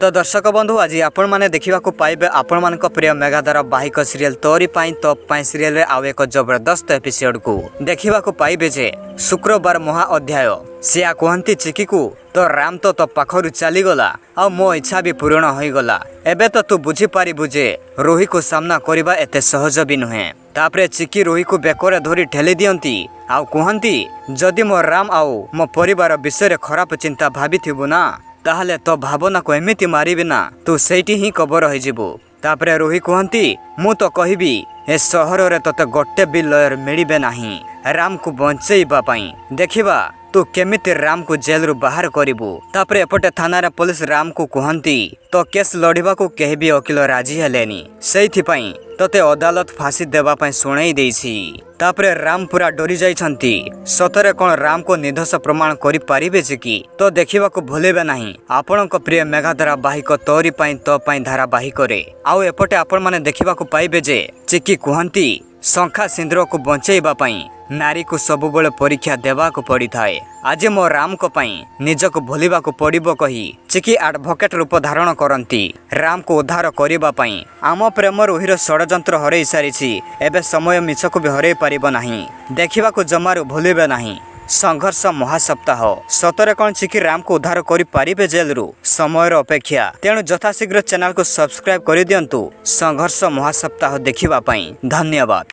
तो दर्शक बंधु आज आपण मैंने देखा पाइबे आपण मान प्रिय मेगा धारावाहिक सीरियल तोरी टॉप सीरियल आउ एक जबरदस्त एपिसोड को देखा पाइबे जे शुक्रवार महा अध्याय सिया कहती चिकी को तो राम तो पाखरु चलीगला आ मो इच्छा भी पूर्ण हो गला एबे तो तू बुझी पारिबु जे रोही को सामना करबा एते सहज भी नुहे। तापरे चिकी रोही को बेकर धरी ठेली दियंती आउ कहती जदि मो राम आउ मो परिवार विषय खराब चिंता भाभी ना ताहले तो भावना को एमिति मारिबे ना तू सेठी ही कबर हो जिबु। तापरे रोही कहती मु तो कहबी ए सहर रे तते गोटे भी लयर मिलिबे नाही राम को बंचेइबा पई देखिबा तू केमिति राम को जेल रु बाहर करिबु। तापरे एपटे थाना रे पुलिस राम को कहती तो केस लड़िबा को केहबी वकील राजी हेलेनी सेइथि पई तते अदालत फांसी देबा पई सुनाई देइछि। तापरे राम पूरा डरी जाइछंती सतरे कोन राम को निर्दोष प्रमाण करि पारिबे जे कि तो देखिबा को भूलेबे नाही आपनक प्रिय मेगा धारावाहिक तोरी पई तो पई धारावाहिक रे आउ एपटे आपण माने देखिबा को पाइबे जे चिकी कहती शंखा सिंदूर को बंचेइबा पई नारी को सबुबले परीक्षा देवा को पड़ी थाए आज मो राम को पई निजक भूलिबा को पड़िबो कही चिकी एडवोकेट रूप धारण करंती राम को उद्धार करिबा पई आम प्रेम रोहीर षडयंत्र हरई सारिछि एबे समय मिछको भी हरई पारिबो नाही देखिबा को जमारू भूलिबे नाही। संघर्ष महासप्ताह सतरे कौन चिकी राम को उद्धार करि पारिबे जेल रु समय अपेक्षा तेणु यथाशीघ्र चैनल को सब्सक्राइब कर दियंतु संघर्ष महासप्ताह देखिबा पई धन्यवाद।